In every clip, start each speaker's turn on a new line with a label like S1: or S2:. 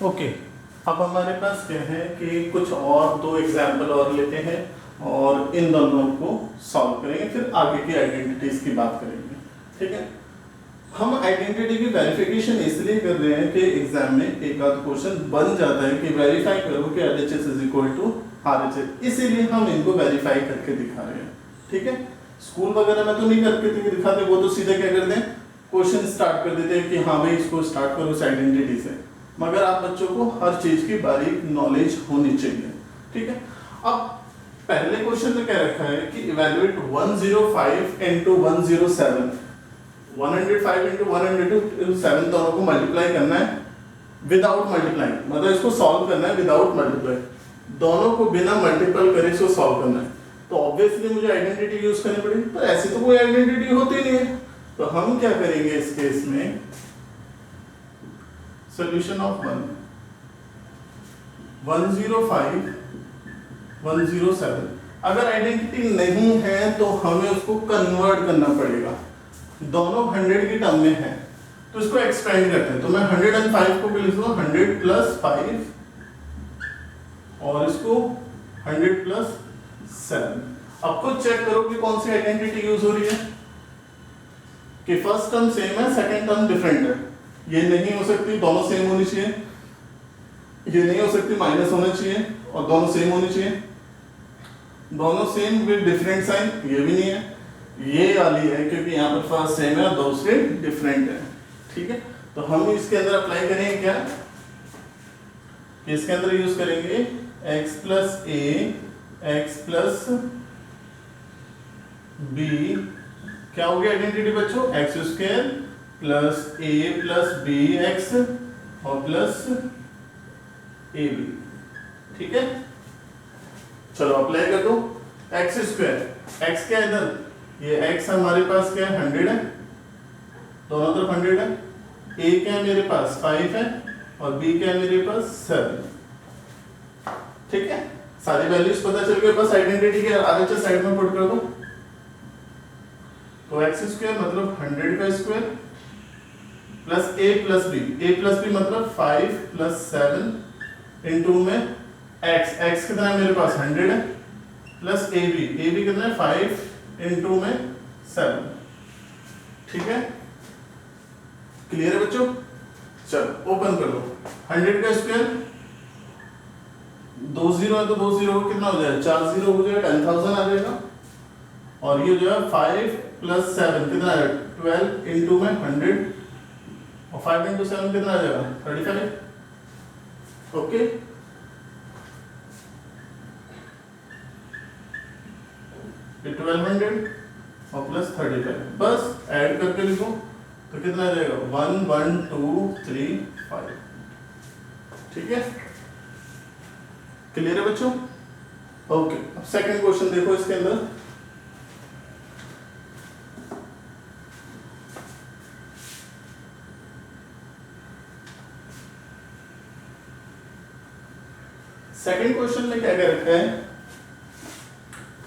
S1: Okay, अब हमारे पास क्या है कि कुछ और दो एग्जाम्पल और लेते हैं और इन दोनों को सॉल्व करेंगे, फिर आगे की आइडेंटिटीज की बात करेंगे। ठीक है, हम आइडेंटिटी की वेरिफिकेशन इसलिए कर रहे हैं कि एग्जाम में एक आध क्वेश्चन बन जाता है कि वेरीफाई करो कि LHS is equal to RHS, इसीलिए हम इनको वेरीफाई करके दिखा रहे हैं। ठीक है, स्कूल वगैरह में तो नहीं करके दिखाते, वो तो सीधे क्या करते हैं, क्वेश्चन स्टार्ट कर देते हैं कि हाँ भाई इसको स्टार्ट करो इस आइडेंटिटी से, मगर आप बच्चों को हर चीज की बारीक नॉलेज होनी चाहिए। ठीक है, अब पहले क्वेश्चन में क्या रखा है कि इवैल्यूएट 105 into 107, 105 into 107 दोनों को मल्टीप्लाई करना है विदाउट मल्टीप्लाई, मतलब इसको सॉल्व करना है विदाउट मल्टीप्लाई, दोनों को बिना मल्टीपल करे इसको सॉल्व करना है। तो ऑब्वियसली मुझे आइडेंटिटी यूज करनी पड़ेगी, तो ऐसी तो कोई आइडेंटिटी होती नहीं है, तो हम क्या करेंगे इस केस में, सॉल्यूशन ऑफ 105 107, अगर आइडेंटिटी नहीं है तो हमें उसको कन्वर्ट करना पड़ेगा, दोनों 100 की टर्म में है तो इसको एक्सपेंड करते हैं। तो मैं 105 को लिख दूंगा 100 + 5 और इसको 100 + 7। अब खुद चेक करो कि कौन सी आइडेंटिटी यूज हो रही है, कि फर्स्ट टर्म सेम है सेकंड टर्म डिफरेंट है, ये नहीं हो सकती, दोनों सेम होनी चाहिए, ये नहीं हो सकती, माइनस होना चाहिए, और दोनों सेम होनी चाहिए, दोनों सेम विद डिफरेंट साइन, ये भी नहीं है, ये वाली है क्योंकि यहाँ पर फर्स्ट सेम है और दूसरे डिफरेंट है। ठीक है, तो हम इसके अंदर अप्लाई करेंगे क्या, इसके अंदर यूज करेंगे x + a x + b, क्या हो गया आइडेंटिटी बच्चों, x² + a + bx और प्लस ab। ठीक है, चलो अप्लाई कर दो, x², x क्या है इधर, ये x हमारे पास क्या है 100 है, दोनों तरफ 100 है, a क्या है मेरे पास 5 है और b क्या है मेरे पास 7। ठीक है, सारी वैल्यूज पता चल गई, बस आइडेंटिटी के आगे साइड में पुट कर दो। तो x² मतलब 100 का square plus a + b, a + b मतलब 5 + 7 इनटू में x कितना है मेरे पास 100 है, प्लस ab कितना है 5 इनटू में 7। ठीक है, क्लियर है बच्चों, चलो ओपन कर लो, 100 का स्क्वायर 2 0 है तो 2 0 कितना हो जाएगा, 4 0 हो जाएगा, 10,000 आ जाएगा, और ये जो है 5 + 7 कितना है 12 इनटू में 100 और 5 इनटू 7 कितना आ जाएगा 35। ओके, ये 1200 और प्लस 35, बस ऐड करके लिखो तो कितना आ जाएगा 1 1 2 3 5। ठीक है, क्लियर है बच्चों, ओके। अब सेकंड क्वेश्चन देखो, इसके अंदर सेकंड क्वेश्चन में क्या क्या रखा है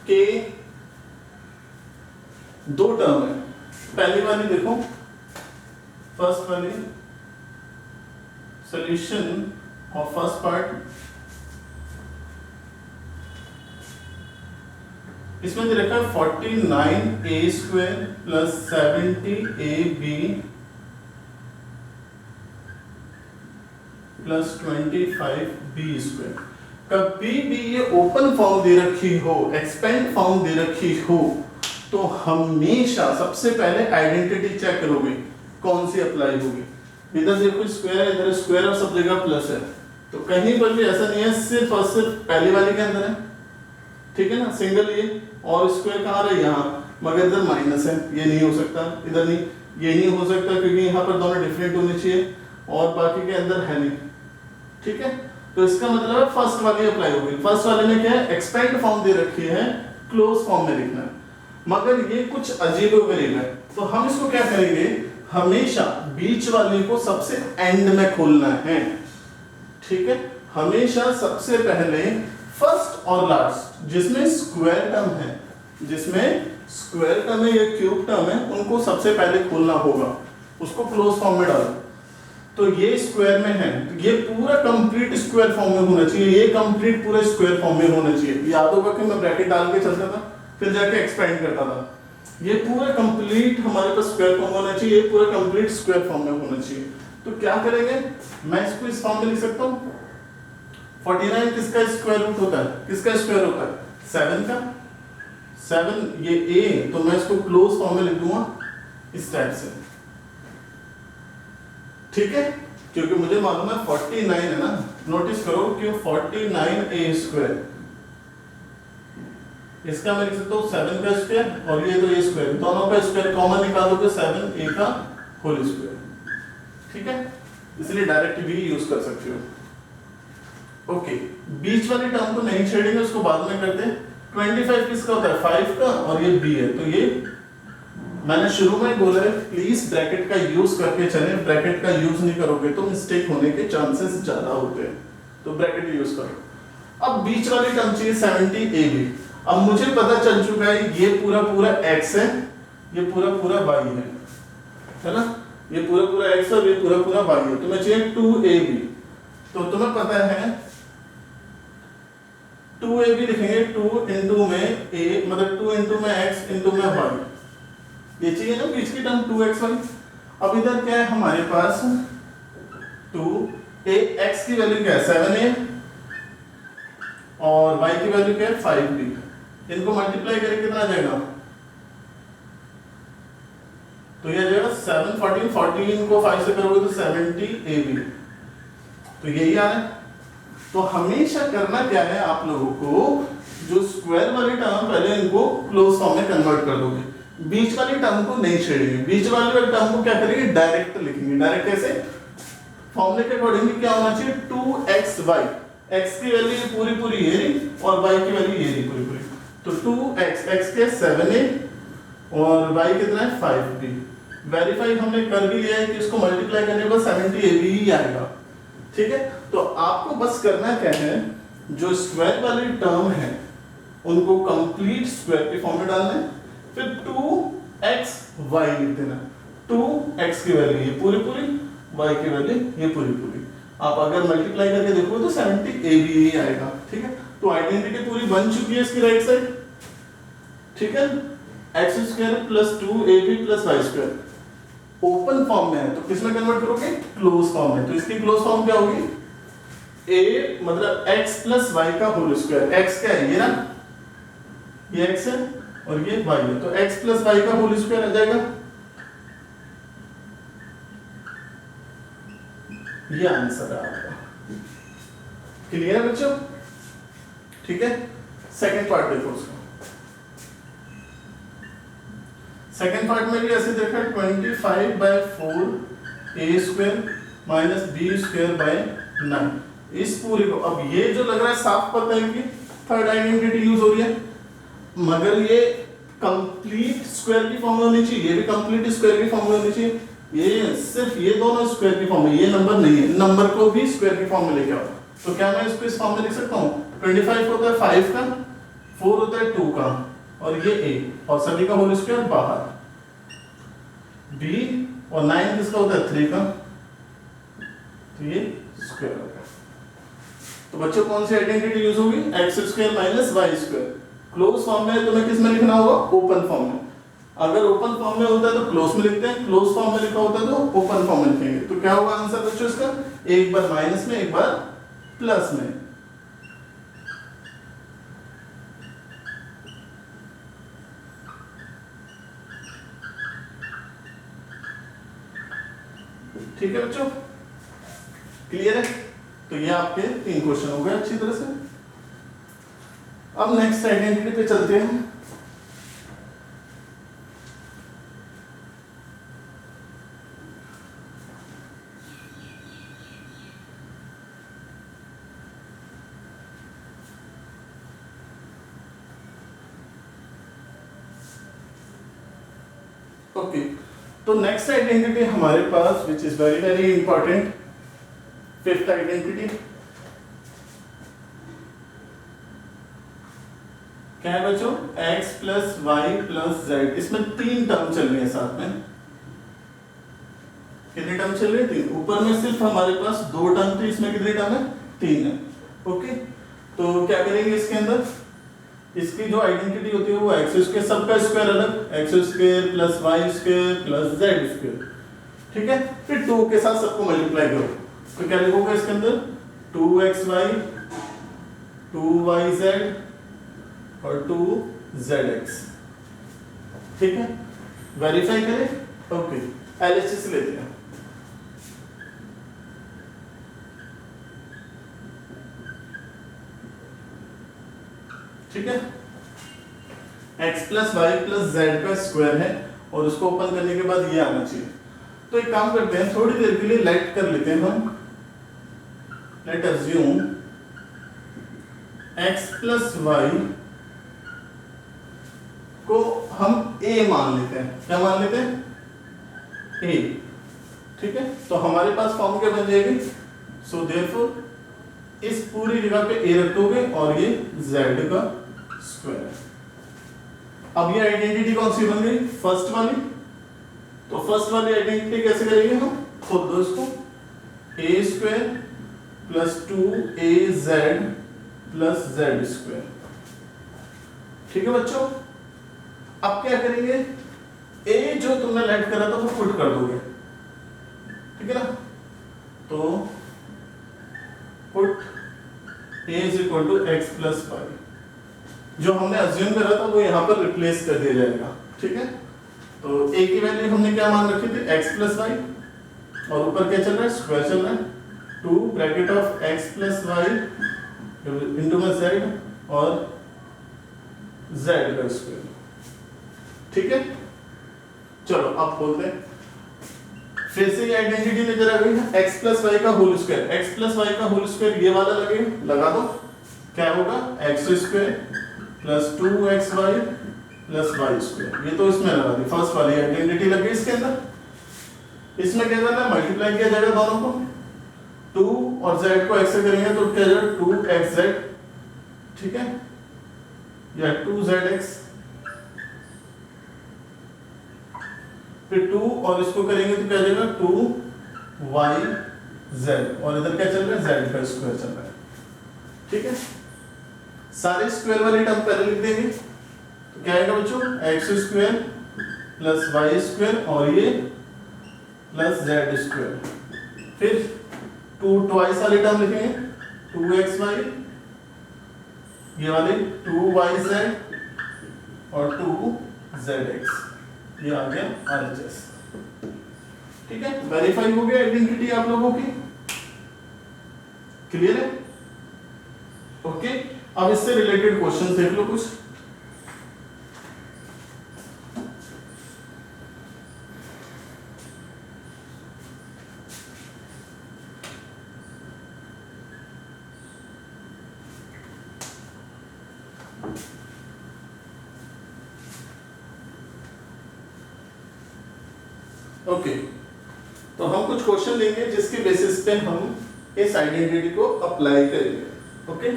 S1: कि दो टर्म है, पहली वाली देखो, फर्स्ट वाली सॉल्यूशन ऑफ फर्स्ट पार्ट, इसमें दे रखा है 49a² + 70ab + 25b²। कभी भी ये ओपन फॉर्म दे रखी हो, एक्सपेंड फॉर्म दे रखी हो, तो हमेशा सबसे पहले आइडेंटिटी चेक करोगे कौन सी अप्लाई होगी। इधर देखो स्क्वायर है, इधर स्क्वायर और सब जगह प्लस है, तो कहीं पर भी ऐसा नहीं है सिर्फ और सिर्फ पहली वाली के अंदर है। ठीक है ना, सिंगल ये, और स्क्वायर कहाँ रहा है यहाँ, मगर इधर माइनस है, ये नहीं हो सकता, इधर नहीं, ये नहीं हो सकता क्योंकि यहाँ पर दोनों डिफरेंट होने चाहिए और बाकी के अंदर है नहीं। ठीक है, तो इसका मतलब है फर्स्ट वाली अप्लाई होगी। फर्स्ट वाले में क्या है, एक्सपेंड फॉर्म दे रखी है, क्लोज फॉर्म में लिखना है, मगर ये कुछ अजीब गरीब है, तो हम इसको क्या करेंगे, हमेशा बीच वाले को सबसे एंड में खोलना है। ठीक है, हमेशा सबसे पहले फर्स्ट और लास्ट जिसमें स्क्वायर टर्म है, जिसमें स्क्वायर टर्म है या क्यूब टर्म है, उनको सबसे पहले खोलना होगा, उसको क्लोज फॉर्म में डालो। तो ये स्क्वायर में है, तो ये पूरा कंप्लीट स्क्वायर फॉर्म में होना चाहिए, ये कंप्लीट पूरा स्क्वायर फॉर्म में होना चाहिए। याद होगा कि मैं ब्रैकेट डाल के चलता था फिर जाके एक्सपेंड करता था। ये पूरा कंप्लीट हमारे पास स्क्वायर फॉर्म होना चाहिए, ये पूरा कंप्लीट स्क्वायर फॉर्म में होना चाहिए। तो क्या करेंगे, मैं इसको इस फॉर्म में लिख सकता हूँ 49 किसका स्क्वायर रूट होता है, किसका स्क्वायर होता है 7 का। 7 ये a, तो मैं इसको क्लोज फॉर्म में लिख दूंगा इस टाइप से, ठीक है, क्योंकि मुझे मालूम है 49 है ना। नोटिस करो कि 49a स्क्वायर, इसका मैं लिख सकता हूँ 7 का स्क्वायर और ये तो a स्क्वायर, दोनों का स्क्वायर कॉमन निकालोगे 7a का होल स्क्वायर, ठीक है, इसलिए डायरेक्ट भी यूज कर सकते हो। ओके, बीच वाली टर्म को नहीं छेड़ेंगे, उसको बाद में करते हैं। 25 किसका होता है 5 का और ये b है, तो ये मैंने शुरू में बोला है प्लीज ब्रैकेट का यूज करके चलें, ब्रैकेट का यूज नहीं करोगे तो मिस्टेक होने के चांसेस ज्यादा होते हैं, तो ब्रैकेट यूज करो। अब बीच वाली टर्म चाहिए 70ab। अब मुझे पता चल चुका है ये पूरा पूरा x है, ये पूरा पूरा y है ना, ये पूरा पूरा x और ये पूरा पूरा y है, तो मैं चाहिए 2ab। तो तुम्हें पता है 2ab लिखेंगे, 2 इंटू में a मतलब 2 इंटू में x इंटू में y, ये चाहिए ना बीच की टर्म 2xy। अब इधर क्या है हमारे पास 2a, x की वैल्यू क्या है 7a और y की वैल्यू क्या है 5b। इनको मल्टीप्लाई करें कितना आ जाएगा, तो ये आ जाएगा 7 14 14 को 5 से करोगे तो 70ab, तो यही आ रहा है। तो हमेशा करना क्या है आप लोगों को, जो स्क्वायर वाली टर्म पहले इनको क्लोज फॉर्म में कन्वर्ट कर दोगे, बीच वाली टर्म को नहीं छेड़ेंगे, बीच वाली टर्म को क्या करेंगे डायरेक्ट लिखेंगे। डायरेक्ट कैसे, फॉर्मूले के अकॉर्डिंग क्या होना चाहिए 2xy, x की वैल्यू पूरी पूरी ये रही और y की वैल्यू ये रही पूरी पूरी, तो 2x, x के 7a और y कितना है 5b। वेरीफाई हमने कर भी लिया है कि इसको मल्टीप्लाई करने पर 70ab ही आएगा, ठीक है। तो आपको बस करना क्या है, जो स्क्वायर वाली टर्म है उनको कंप्लीट स्क्वायर के फॉर्म में डालना है, फिर 2xy लिख देना, 2x की वैल्यू ये पूरी पूरी, y की वैल्यू ये पूरी पूरी। आप अगर मल्टीप्लाई करके देखो तो 70ab ही आएगा, ठीक है। तो आइडेंटिटी पूरी बन चुकी है इसकी राइट साइड, ठीक है। x square plus 2ab plus y square open form में है, तो किस में कन्वर्ट करोगे क्लोज फॉर्म में। तो इसकी क्लोज फॉर्म क्या होगी, a मतलब x प्लस y का होल स्क्वायर। x क्या है ये ना, ये x है और ये y है, तो x प्लस y का होल स्क्वायर आ जाएगा, ये आंसर है आपका। क्लियर है बच्चों, ठीक है। सेकंड पार्ट देखो उसका, सेकंड पार्ट में भी ऐसे देखा 25/4 a square minus b square by 9, इस पूरे को। अब ये जो लग रहा है साफ पता है कि थर्ड आइडेंटिटी यूज हो रही है, मगर ये कंप्लीट स्क्वायर की फॉर्म में होनी चाहिए, ये भी कंप्लीट स्क्वायर की फॉर्म में होनी चाहिए। ये सिर्फ ये दोनों स्क्वायर की फॉर्म में, ये नंबर नहीं है, नंबर को भी स्क्वायर की फॉर्म में लेके आओ। तो क्या मैं इसको इस फॉर्म में लिख सकता हूँ, 25 होता है 5 का, 4 होता है 2 का और ये a और सभी का होल स्क्वायर बाहर, b और 9 किसका होता है 3 का, तो ये स्क्वायर होगा। तो बच्चों कौन सी आइडेंटिटी यूज होगी, x square minus y square. Close form में तुम्हें किस में लिखना होगा, ओपन फॉर्म में। अगर ओपन फॉर्म में होता है तो क्लोज में लिखते हैं, क्लोज फॉर्म में लिखा होता है तो ओपन फॉर्म में लिखेंगे। तो क्या होगा आंसर बच्चों इसका, एक बार माइनस में एक बार प्लस में। ठीक है बच्चों, क्लियर है। तो ये आपके 3 क्वेश्चन हो गए अच्छी तरह से। अब नेक्स्ट आइडेंटिटी पे चलते हैं। ओके, तो नेक्स्ट आइडेंटिटी हमारे पास which is very very important, fifth identity क्या है बच्चों, x plus y plus z. इसमें 3 टर्म चल रही है साथ में, कितनी टर्म चल रही है? 3। ऊपर में सिर्फ हमारे पास 2 टर्म थी, इसमें कितनी टर्म है? 3 है। ओके, तो क्या करेंगे इसके अंदर, इसकी जो आइडेंटिटी होती है वो एक्स स्क्वायर, सबका स्क्वायर अलग, x square plus y square plus z square, ठीक है। फिर 2 के साथ सबको मल्टीप्लाई करो, तो क्या लिखोगे इसके अंदर? 2xy 2yz और 2zx, ठीक है। वेरीफाई करें, ओके। एलएचएस लेते हैं, ठीक है। x plus y plus z का स्क्वायर है और उसको ओपन करने के बाद ये आना चाहिए। तो एक काम करते हैं, थोड़ी देर के लिए लेट कर लेते हैं हम, let assume x plus y को हम a मान लेते हैं। क्या मान लेते हैं? a, ठीक है। तो हमारे पास फॉर्म क्या बन जाएगी? सो देयरफॉर इस पूरी जगह पे a रख दोगे और ये z का स्क्वायर है। अब ये आइडेंटिटी कौन सी बन गई? फर्स्ट वाली। तो फर्स्ट वाली आइडेंटिटी कैसे करेंगे हम? खुद दो इसको, a square plus 2az plus z square, ठीक है बच्चों। अब क्या करेंगे? a जो तुमने लेट करा था वो पुट कर दोगे, ठीक है ना। तो put a is equal to x plus y, जो हमने अज्यूम करा था वो यहाँ पर रिप्लेस कर दिया जाएगा, ठीक है। तो a की वैल्यू हमने क्या मान रखी थी? x प्लस वाई, और ऊपर क्या चल रहा है? स्क्वायर चल रहा है। 2 bracket of x plus y into में z और z का स्क्वायर, ठीक है। चलो अब बोलते हैं, फिर से ये आइडेंटिटी नजर आ गई है, x प्लस वाई का whole square, x plus y का होल स्क्वायर ये वाला लगेगा, लगा दो। क्या होगा? X square plus 2xy plus y square, ये तो इसमें लगा दी, फर्स्ट वाली आइडेंटिटी लगी इसके अंदर। इसमें क्या करना है? मल्टीप्लाई किया जाएगा दोनों को, 2 और z को x से करेंगे तो क्या जाएगा? 2xz, ठीक है, या 2zx, फिर 2 और इसको करेंगे तो क्या जाएगा? 2yz, और इधर क्या चल रहा है? z का स्क्वायर चल रहा है, ठीक है। सारे स्क्वायर वाली टर्म पहले लिख देंगे, तो क्या आएगा बच्चों? X square plus y square और ये प्लस जेड स्क्वायर। फिर 2 ट्वाइस वाली टर्म लिखेंगे, 2xy, ये वाली 2yz और 2zx, ये आ गया RHS, ठीक है। वेरीफाई हो गया आइडेंटिटी आप लोगों की, क्लियर है? ओके, अब इससे रिलेटेड क्वेश्चन देख लो कुछ। ओके, तो हम कुछ क्वेश्चन लेंगे जिसके बेसिस पे हम इस आइडेंटिटी को अप्लाई करेंगे, ओके।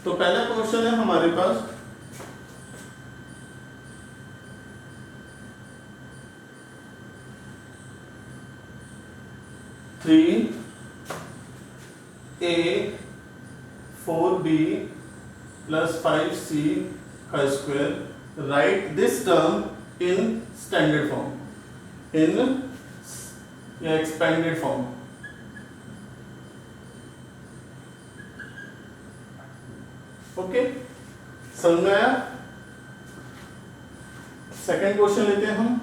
S1: तो पहला क्वेश्चन है हमारे पास, थ्री ए 4b प्लस 5c का square, right this term in standard form, in या एक्सपेंडेड फॉर्म। ओके, समझ में आया? सेकंड क्वेश्चन लेते हैं हम,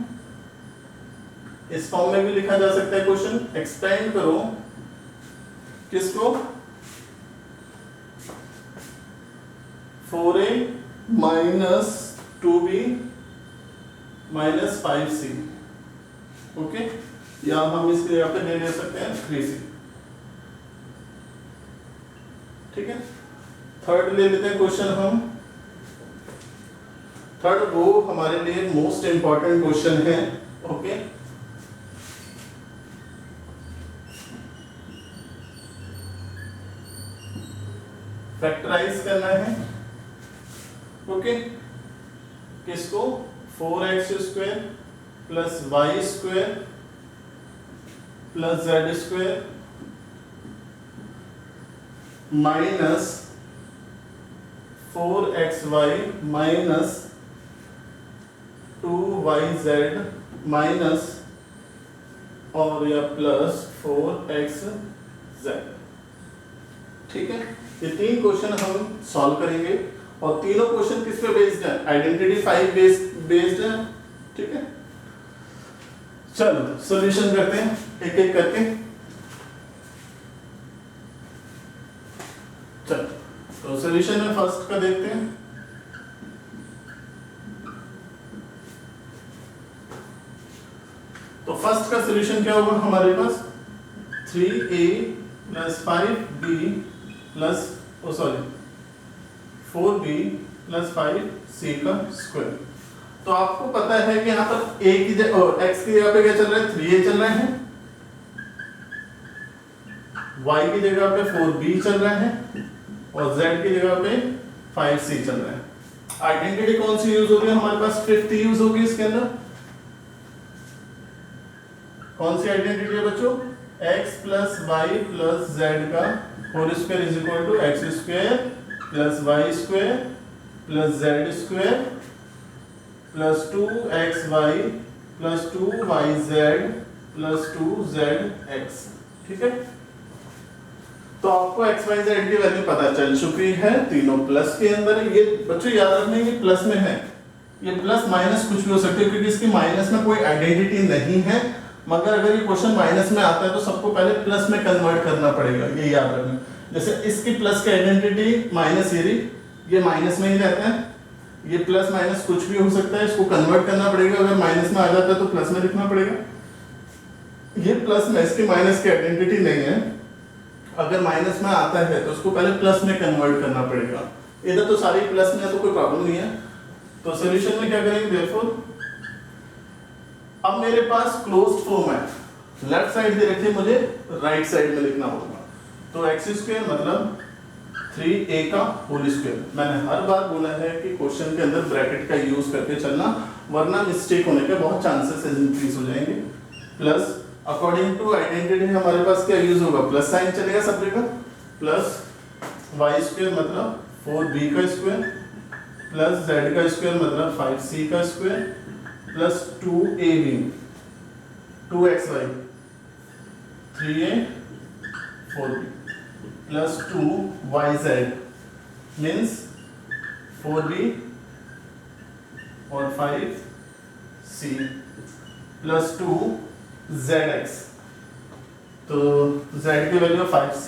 S1: इस फॉर्म में भी लिखा जा सकता है क्वेश्चन, एक्सपेंड करो किसको? 4a minus 2b minus 5c, okay, या हम इसके यहाँ पे ले सकते हैं 3c, ठीक है। थर्ड ले लेते हैं क्वेश्चन हम, थर्ड वो हमारे लिए मोस्ट इंपॉर्टेंट क्वेश्चन है, ओके। फैक्टराइज करना है, ओके, किसको? 4x square plus y square plus z square minus 4xy minus 2yz minus और या प्लस 4xz। ठीक है, ये तीन क्वेश्चन हम सॉल्व करेंगे और तीनों क्वेश्चन किस पे बेस्ड है? आइडेंटिटी 5 बेस्ड है। ठीक है, चलो सॉल्यूशन करते हैं एक एक करके। चलो तो सॉल्यूशन में फर्स्ट का देखते हैं। तो फर्स्ट का सॉल्यूशन क्या होगा हमारे पास? 3a plus 5b plus 4b plus 5c का स्क्वायर। तो आपको पता है कि यहाँ पर a की जगह x की जगह पे क्या चल रहा है? 3a चल रहा है, y की जगह पे 4b चल रहा है और z की जगह पे 5c चल रहा है। आइडेंटिटी कौन सी यूज होगी हमारे पास? फिफ्थ यूज होगी इसके अंदर। कौन सी आइडेंटिटी है बच्चों? x plus y plus z का whole square is equal to x square plus y square plus z square plus 2xy plus 2yz plus 2zx। ठीक है, तो आपको x y z की वैल्यू पता चल चुकी है, तीनों प्लस के अंदर है। ये बच्चों याद रखने की प्लस में है, ये प्लस माइनस कुछ भी हो सकती है क्योंकि इसकी माइनस में कोई आइडेंटिटी नहीं है। मगर अगर ये क्वेश्चन माइनस में आता है तो सबको पहले प्लस में कन्वर्ट करना पड़ेगा, ये याद रखना। जैसे इसकी प्लस की आइडेंटिटी माइनस, ये माइनस में ही रहता है, ये प्लस माइनस कुछ भी हो सकता है, इसको कन्वर्ट करना पड़ेगा। अगर माइनस में आ जाता है तो प्लस में लिखना पड़ेगा। ये प्लस में, इसकी माइनस की आइडेंटिटी नहीं है। अगर माइनस में आता है तो उसको पहले प्लस में कन्वर्ट करना पड़ेगा। इधर तो सारी प्लस में है तो कोई प्रॉब्लम नहीं है। तो सॉल्यूशन में क्या करेंगे? देयरफॉर अब मेरे पास क्लोज्ड फॉर्म है, लेफ्ट साइड दे रखिए, मुझे राइट साइड में लिखना होगा। तो एक्स स्क्वायर मतलब 3a का होल स्क्वायर। मैंने हर बार बोला है कि क्वेश्चन के अंदर ब्रैकेट का यूज करके चलना, वरना मिस्टेक होने के बहुत चांसेस इंक्रीज हो जाएंगे। प्लस अकॉर्डिंग टू आइडेंटिटी हमारे पास क्या यूज होगा? प्लस साइन चलेगा सब जगह। प्लस वाई स्क्वायर मतलब 4b का स्क्वायर प्लस z का स्क्वायर मतलब 5c का square plus 2ab 2xy 3a 4b plus 2yz means 4b और 5c प्लस 2zx। तो z की वैल्यू 5c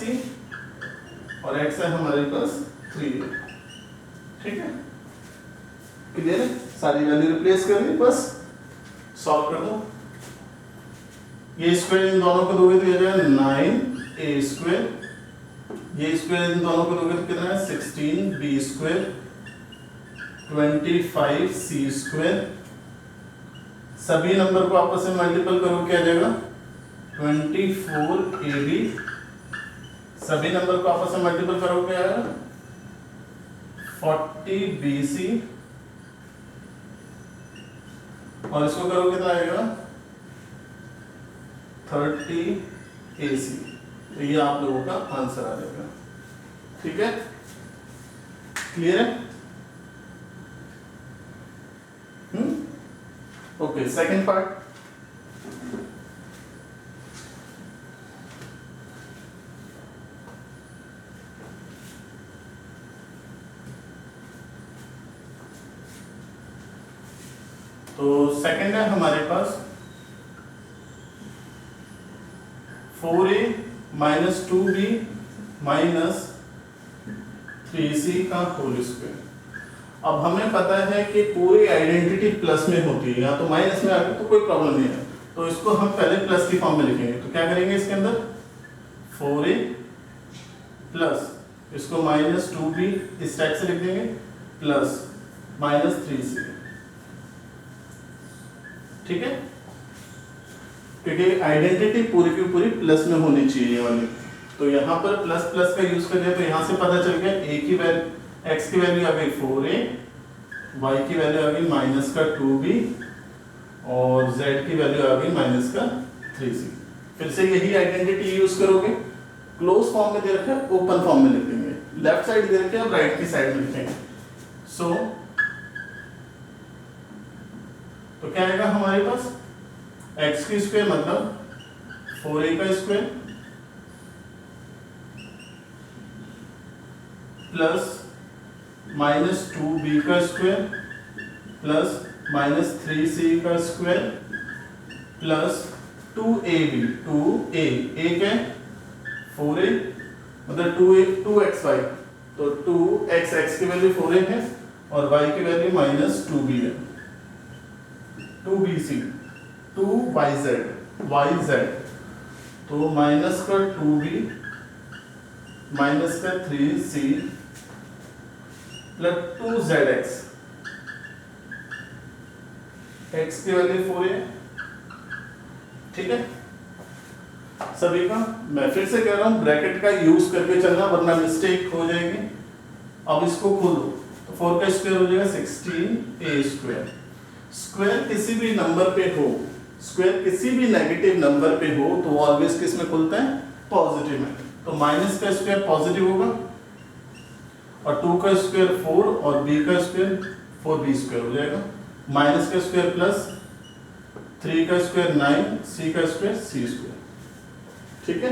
S1: और x है हमारे पास 3a। ठीक है, क्लियर है? सारी वैल्यू रिप्लेस करनी, बस सॉल्व कर दो। ये स्क्वायर इन दोनों को दोगे तो ये जाएगा 9a स्क्वायर, ये स्क्वायर इन दोनों को दोगे तो कितना है? 16b square 25c square. सभी नंबर को आपस में मल्टीपल करो क्या आ जाएगा? 24ab। सभी नंबर को आपस में मल्टीपल करो क्या आएगा? 40bc और इसको करो कितना आएगा? 30ac। तो ये आप लोगों का आंसर आ जाएगा। ठीक है, क्लियर है? Okay, second part. तो सेकंड है हमारे पास 4a minus 2b minus 3c का होल स्क्वायर। अब हमें पता है कि पूरी आइडेंटिटी प्लस में होती है, या तो माइनस में आ गई तो कोई प्रॉब्लम नहीं है। तो इसको हम पहले प्लस की फॉर्म में लिखेंगे। तो क्या करेंगे इसके अंदर? 4a प्लस इसको माइनस 2b इस टाइप से लिख देंगे प्लस माइनस 3c। ठीक है, क्योंकि आइडेंटिटी पूरी की पूरी प्लस में होनी चाहिए वाली। तो यहाँ पर प्लस प्लस का यूज कर दिया तो यहाँ से पता चल गया a की वैल्यू, x की वैल्यू आ गई 4a, y की वैल्यू आ गई माइनस का 2b और z की वैल्यू आ गई माइनस का 3c। फिर से यही आइडेंटिटी यूज करोगे, क्लोज फॉर्म में दे रखा है, ओपन फॉर्म में लिख देंगे, लेफ्ट साइड दे रखे हैं, अब राइट की साइड में लिखेंगे। सो तो क्या आएगा हमारे पास, x की स्क्वायर मतलब 4a का स्क्वायर प्लस माइनस 2b का स्क्वायर प्लस माइनस 3c का square plus 2ab, 2a, a क्या है 4a मतलब 2xy, तो 2x की वैल्यू 4a है और y की वैल्यू माइनस 2b है, 2bc, 2yz, तो माइनस का 2b माइनस का 3c प्लस 2zx, x की वैल्यू 4 है। ठीक है सभी का, मैं फिर से कह रहा हूं ब्रैकेट का यूज करके चलना वरना मिस्टेक हो जाएगी। अब इसको खोलो तो 4 का स्क्वायर हो जाएगा 16a स्क्वायर। स्क्वायर किसी भी नंबर पे हो, स्क्वायर किसी भी नेगेटिव नंबर पे हो तो वो ऑलवेज किस में खुलता है, पॉजिटिव में। तो माइनस का स्क्वायर पॉजिटिव होगा और 2 का स्क्वायर 4 और b का स्क्वायर 4b स्क्वायर हो जाएगा, माइनस का स्क्वायर प्लस 3 का स्क्वायर 9, c का स्क्वायर c स्क्वायर। ठीक है,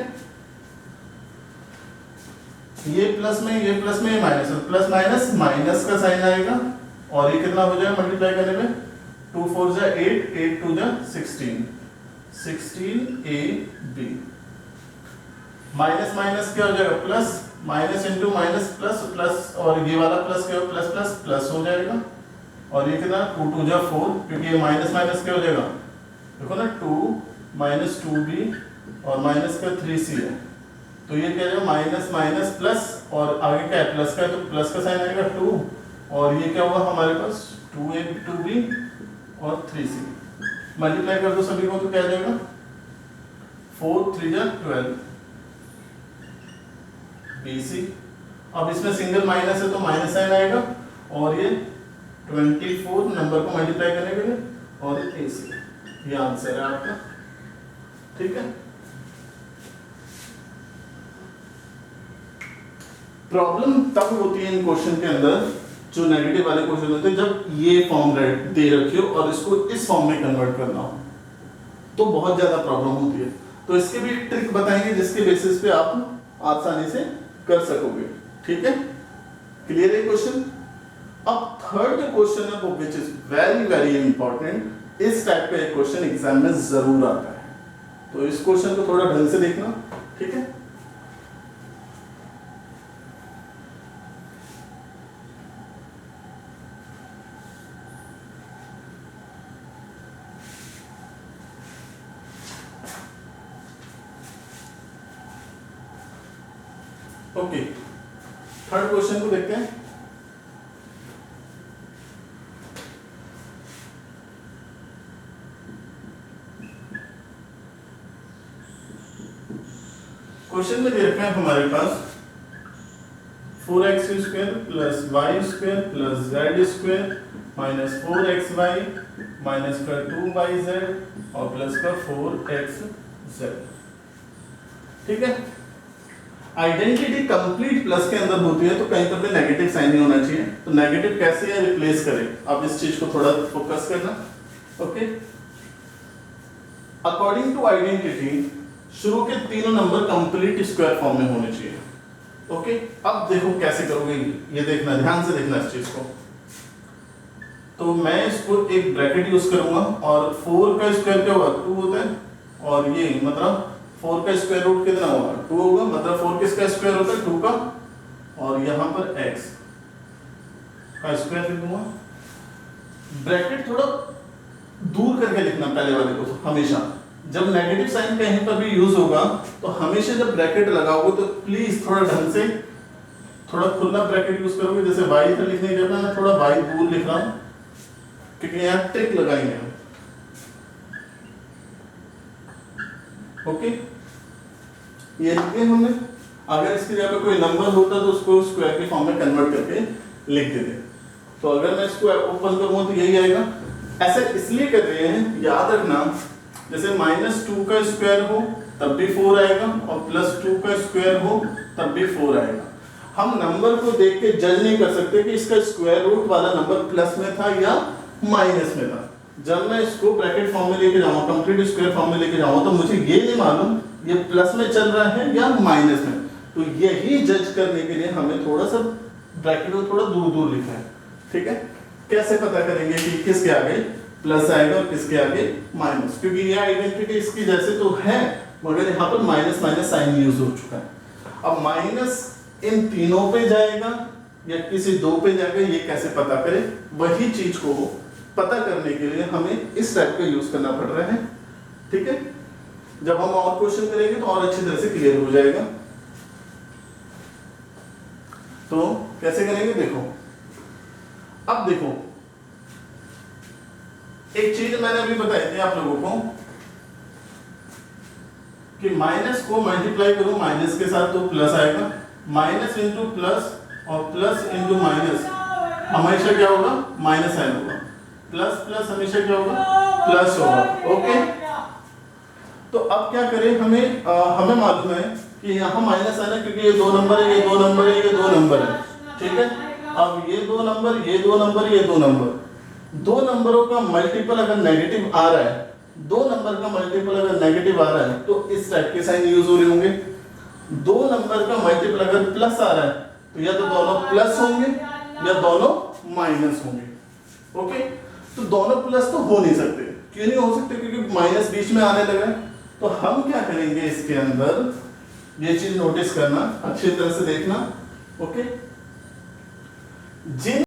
S1: ये प्लस में ये प्लस में ये माइनस में, प्लस माइनस माइनस का साइन आएगा और ये कितना हो जाएगा मल्टीप्लाई करने में, 2 4 जा 8, 8 2 जा 16, 16ab। माइनस माइनस क्या हो जाएगा plus, minus into minus plus, plus और ये वाला प्लस क्या हो, प्लस प्लस प्लस हो जाएगा और ये कितना 2 2 जा 4, क्योंकि ये माइनस माइनस क्या हो जाएगा, देखो ना 2 माइनस 2b और माइनस का 3c है, तो ये क्या है माइनस माइनस प्लस और आगे क्या है प्लस का, तो प्लस का साइन आएगा 2 और ये क्या हुआ हमारे पास 2a 2b और 3c। मल्टीप्लाई कर दो सभी को तो क्या आ जाएगा 4 3 जा 12 bc। अब इसमें सिंगल माइनस है तो माइनस साइन आएगा और ये 24 नंबर को मल्टीप्लाई करने के लिए और ac, ये आंसर है आपका। ठीक है, प्रॉब्लम तब होती है इन क्वेश्चन के अंदर जो नेगेटिव वाले क्वेश्चन होते हैं जब ये फॉर्म दे रखी हो और इसको इस फॉर्म में कन्वर्ट करना हो तो बहुत ज्यादा प्रॉब्लम होती है। तो इसके भी ट्रिक बताएंगे जिसके बेसिस पे आप आसानी से कर सकोगे। ठीक है, क्लियर है क्वेश्चन। अब थर्ड क्वेश्चन है वो विच इज वेरी वेरी इंपॉर्टेंट, इस टाइप का एक क्वेश्चन एग्जाम में जरूर आता है, तो इस क्वेश्चन को थोड़ा ढंग से देखना। ठीक है, ओके थर्ड क्वेश्चन को देखते हैं। क्वेश्चन में दे रखा है हमारे पास 4x square plus y square plus z square minus 4xy minus का 2yz और प्लस का 4xz। ठीक है, आइडेंटिटी कंप्लीट प्लस के अंदर होती है तो कहीं पर भी नेगेटिव साइन नहीं होना चाहिए। तो नेगेटिव कैसे है रिप्लेस करें, आप इस चीज को थोड़ा फोकस करना। ओके, अकॉर्डिंग टू आइडेंटिटी शुरू के तीनों नंबर कंप्लीट स्क्वायर फॉर्म में होने चाहिए। ओके, अब देखो कैसे करोगे, ये देखना, ध्यान से देखना इस चीज को। तो मैं इसको एक ब्रैकेट यूज करूंगा और 4 का स्क्वायर क्या होगा 2 होता है और ये मतलब 4 का स्क्वायर रूट कितना होगा 2 होगा, मतलब 4 किसका स्क्वायर होता है 2 का, और यहां पर x का स्क्वायर लिख दूंगा। ब्रैकेट थोड़ा दूर करके लिखना पहले वाले को, हमेशा जब नेगेटिव साइन कहीं पर भी यूज होगा तो हमेशा जब ब्रैकेट लगाओगे तो प्लीज थोड़ा ढंग से थोड़ा खुला ब्रैकेट यूज करोगे। जैसे y इधर लिखने की जगह मैं थोड़ा y दूर लिख रहा हूं क्योंकि यहां ट्रिक लगाएंगे हम। ओके, ये लिखे हमने, अगर इसकी जगह पे कोई नंबर होता तो उसको स्क्वायर के फॉर्म में कन्वर्ट करके लिख देते। तो अगर मैं इसको ओपन करूंगा तो यही आएगा ऐसे इसलिए कर रहे हैं, याद रखना, जैसे -2 का स्क्वायर हो तब भी 4 आएगा और +2 का स्क्वायर हो तब भी 4 आएगा। हम नंबर को देख के जज नहीं कर सकते कि इसका स्क्वायर रूट वाला नंबर प्लस में था या माइनस में था। जब मैं इसको ब्रैकेट फॉर्म में लेके जाऊंगा, कंप्लीट स्क्वायर फॉर्म में लेके जाऊंगा, तो मुझे ये नहीं मालूम ये प्लस में चल रहा है या माइनस में। तो यही जज करने के लिए हमें थोड़ा सा ब्रैकेट को थोड़ा दूर दूर लिखा है, ठीक है। कैसे पता करेंगे कि किसके आगे प्लस आएगा और किसके आगे माइनस, क्योंकि ये आइडेंटिटी इसकी जैसे तो है मगर यहाँ पर माइनस माइनस साइन यूज हो चुका है। अब माइनस इन तीनों पे जाएगा या किसी दो पे जाएगा, ये कैसे पता करें? वही चीज को पता करने के लिए हमें इस टाइप का यूज करना पड़ रहा है, ठीक है। जब हम और क्वेश्चन करेंगे तो और अच्छी तरह से क्लियर हो जाएगा। तो कैसे करेंगे देखो, अब देखो एक चीज मैंने अभी बताई थी आप लोगों को कि माइनस को मल्टीप्लाई करो माइनस के साथ तो प्लस आएगा, माइनस इंटू प्लस और प्लस इंटू माइनस हमेशा क्या होगा? माइनस साइन होगा। प्लस प्लस हमेशा क्या होगा? प्लस होगा। ओके, तो अब क्या करें? हमें मालूम है कि यहाँ माइनस है ना, क्योंकि ये दो नंबर है, ये दो नंबर है, ये दो नंबर है, ठीक है। अब ये दो नंबर, ये दो नंबर, ये दो नंबर, दो नंबरों का मल्टीपल अगर नेगेटिव आ रहा है, दो नंबर का मल्टीपल अगर नेगेटिव आ रहा है तो इस टाइप के साइन यूज हो रहे होंगे। दो नंबर का मल्टीपल अगर प्लस आ रहा है तो या तो दोनों प्लस होंगे या दोनों माइनस होंगे। ओके, तो दोनों प्लस तो हो नहीं सकते। क्यों नहीं हो सकते? क्योंकि माइनस बीच में आने लगा है। तो हम क्या करेंगे इसके अंदर, ये चीज नोटिस करना, अच्छी तरह से देखना। ओके, जिन